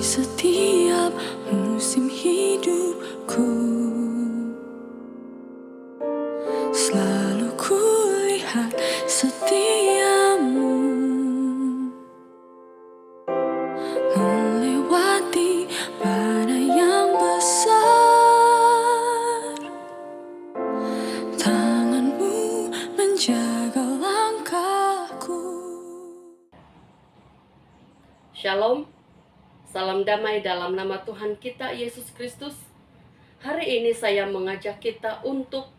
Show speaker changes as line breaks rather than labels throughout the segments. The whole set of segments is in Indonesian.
setiap musim hidupku, selalu kulihat setiamu melewati badai yang besar. Tanganmu menjaga langkahku.
Shalom, salam damai dalam nama Tuhan kita Yesus Kristus. Hari ini saya mengajak kita untuk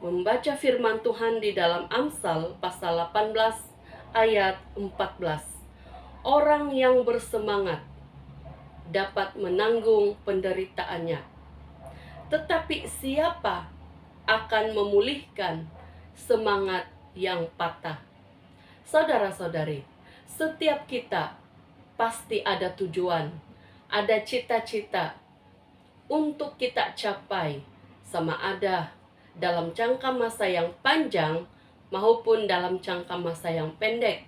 membaca firman Tuhan di dalam Amsal pasal 18 ayat 14. Orang yang bersemangat dapat menanggung penderitaannya, tetapi siapa akan memulihkan semangat yang patah? Saudara-saudari, setiap kita pasti ada tujuan, ada cita-cita untuk kita capai, sama ada dalam jangka masa yang panjang maupun dalam jangka masa yang pendek.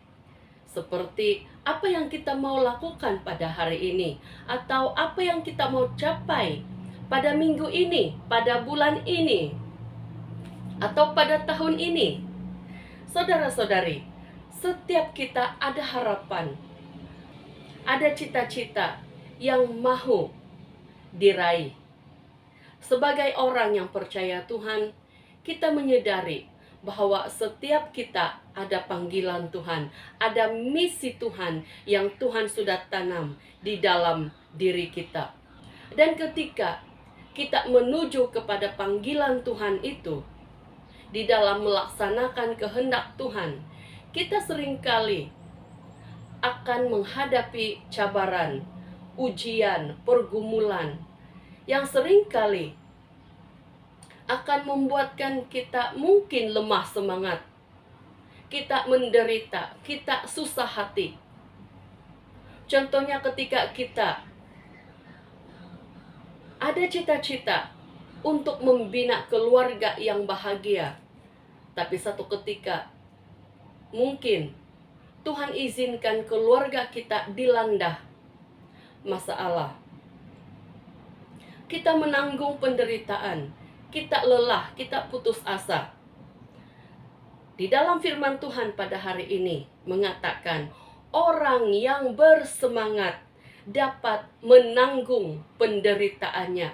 Seperti apa yang kita mau lakukan pada hari ini, atau apa yang kita mau capai pada minggu ini, pada bulan ini, atau pada tahun ini. Saudara-saudari, setiap kita ada harapan, ada cita-cita yang mau diraih. Sebagai orang yang percaya Tuhan, kita menyadari bahwa setiap kita ada panggilan Tuhan, ada misi Tuhan yang Tuhan sudah tanam di dalam diri kita. Dan ketika kita menuju kepada panggilan Tuhan itu, di dalam melaksanakan kehendak Tuhan, kita seringkali akan menghadapi cabaran, ujian, pergumulan yang seringkali akan membuatkan kita mungkin lemah semangat, kita menderita, kita susah hati. Contohnya ketika kita ada cita-cita untuk membina keluarga yang bahagia, tapi satu ketika mungkin Tuhan izinkan keluarga kita dilanda masalah. Kita menanggung penderitaan, kita lelah, kita putus asa. Di dalam firman Tuhan pada hari ini mengatakan, orang yang bersemangat dapat menanggung penderitaannya.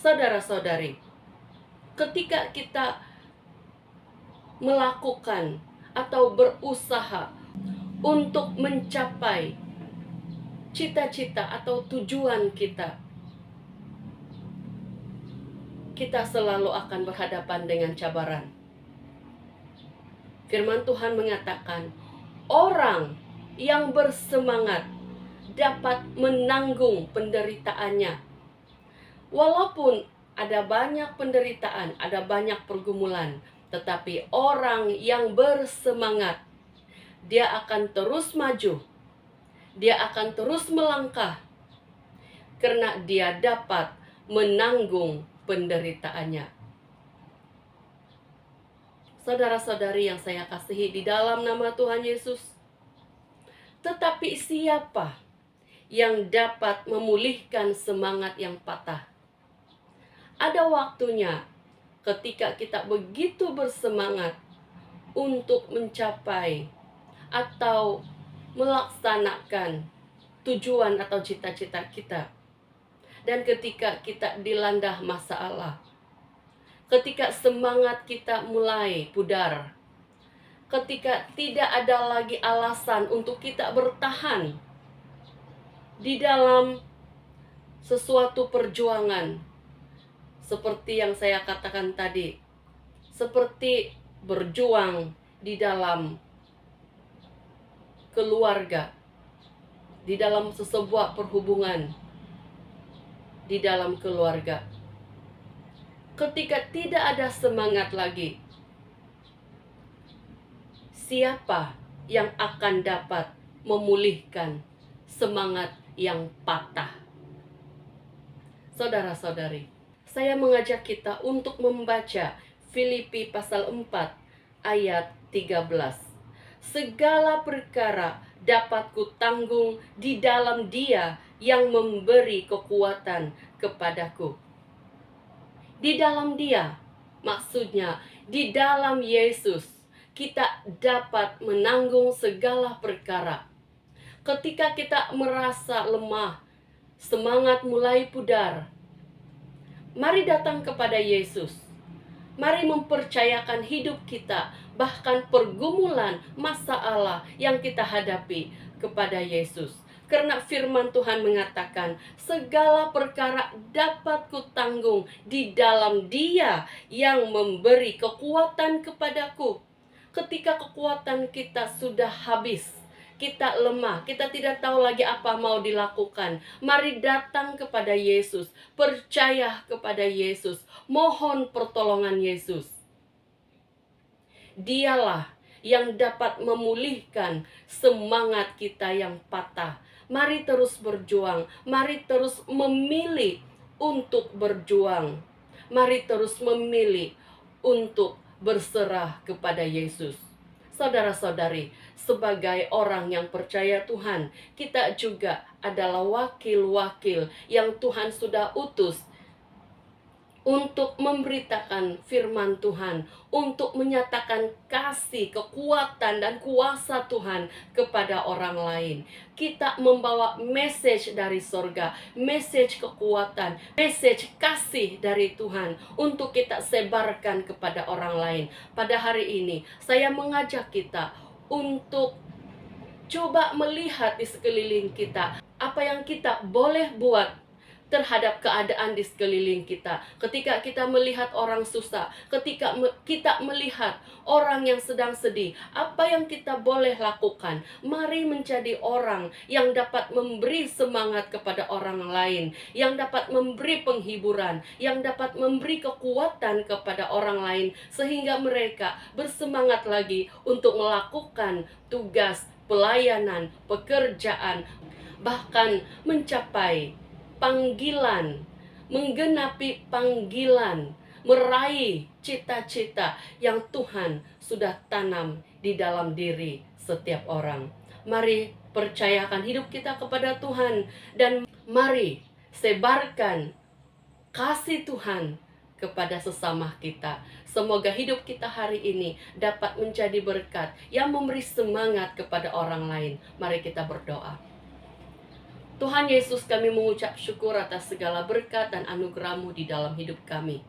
Saudara-saudari, ketika kita melakukan atau berusaha untuk mencapai cita-cita atau tujuan kita, kita selalu akan berhadapan dengan cabaran. Firman Tuhan mengatakan, orang yang bersemangat dapat menanggung penderitaannya. Walaupun ada banyak penderitaan, ada banyak pergumulan, tetapi orang yang bersemangat, dia akan terus maju, dia akan terus melangkah, karena dia dapat menanggung penderitaannya. Saudara-saudari yang saya kasihi di dalam nama Tuhan Yesus, tetapi siapa yang dapat memulihkan semangat yang patah? Ada waktunya ketika kita begitu bersemangat untuk mencapai atau melaksanakan tujuan atau cita-cita kita. Dan ketika kita dilanda masalah, ketika semangat kita mulai pudar, ketika tidak ada lagi alasan untuk kita bertahan di dalam sesuatu perjuangan, seperti yang saya katakan tadi, seperti berjuang di dalam keluarga, di dalam sebuah perhubungan, di dalam keluarga. Ketika tidak ada semangat lagi, siapa yang akan dapat memulihkan semangat yang patah? Saudara-saudari, saya mengajak kita untuk membaca Filipi pasal 4 ayat 13. Segala perkara dapat kutanggung di dalam Dia yang memberi kekuatan kepadaku. Di dalam Dia, maksudnya di dalam Yesus, kita dapat menanggung segala perkara. Ketika kita merasa lemah, semangat mulai pudar, mari datang kepada Yesus. Mari mempercayakan hidup kita, bahkan pergumulan masalah yang kita hadapi kepada Yesus. Karena firman Tuhan mengatakan, segala perkara dapat kutanggung di dalam Dia yang memberi kekuatan kepadaku. Ketika kekuatan kita sudah habis, kita lemah, kita tidak tahu lagi apa mau dilakukan, mari datang kepada Yesus, percaya kepada Yesus, mohon pertolongan Yesus. Dialah yang dapat memulihkan semangat kita yang patah. Mari terus berjuang, mari terus memilih untuk berjuang, mari terus memilih untuk berserah kepada Yesus. Saudara-saudari, sebagai orang yang percaya Tuhan, kita juga adalah wakil-wakil yang Tuhan sudah utus untuk memberitakan firman Tuhan, untuk menyatakan kasih, kekuatan, dan kuasa Tuhan kepada orang lain. Kita membawa message dari sorga, message kekuatan, message kasih dari Tuhan untuk kita sebarkan kepada orang lain. Pada hari ini, saya mengajak kita untuk coba melihat di sekeliling kita, apa yang kita boleh buat terhadap keadaan di sekeliling kita. Ketika kita melihat orang susah, ketika kita melihat orang yang sedang sedih, apa yang kita boleh lakukan? Mari menjadi orang yang dapat memberi semangat kepada orang lain, yang dapat memberi penghiburan, yang dapat memberi kekuatan kepada orang lain, sehingga mereka bersemangat lagi untuk melakukan tugas, pelayanan, pekerjaan, bahkan mencapai panggilan, menggenapi panggilan, meraih cita-cita yang Tuhan sudah tanam di dalam diri setiap orang. Mari percayakan hidup kita kepada Tuhan dan mari sebarkan kasih Tuhan kepada sesama kita. Semoga hidup kita hari ini dapat menjadi berkat yang memberi semangat kepada orang lain. Mari kita berdoa. Tuhan Yesus, kami mengucap syukur atas segala berkat dan anugerah-Mu di dalam hidup kami.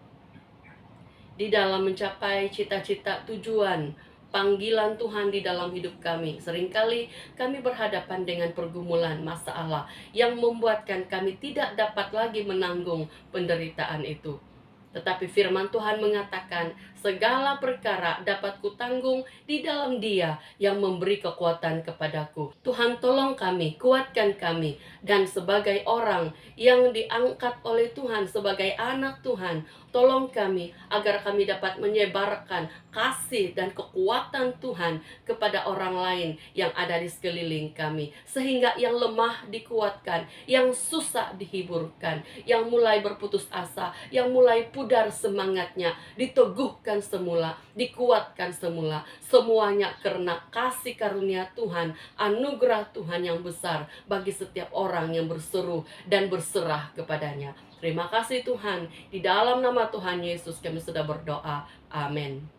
Di dalam mencapai cita-cita, tujuan, panggilan Tuhan di dalam hidup kami. Seringkali kami berhadapan dengan pergumulan masalah yang membuatkan kami tidak dapat lagi menanggung penderitaan itu. Tetapi firman Tuhan mengatakan, segala perkara dapat kutanggung di dalam Dia yang memberi kekuatan kepadaku. Tuhan, tolong kami, kuatkan kami, dan sebagai orang yang diangkat oleh Tuhan sebagai anak Tuhan, tolong kami agar kami dapat menyebarkan kasih dan kekuatan Tuhan kepada orang lain yang ada di sekeliling kami, sehingga yang lemah dikuatkan, yang susah dihiburkan, yang mulai berputus asa, yang mulai pudar semangatnya, diteguhkan semula, dikuatkan semula, semuanya karena kasih karunia Tuhan, anugerah Tuhan yang besar bagi setiap orang yang berseru dan berserah kepadanya. Terima kasih Tuhan, di dalam nama Tuhan Yesus kami sudah berdoa. Amin.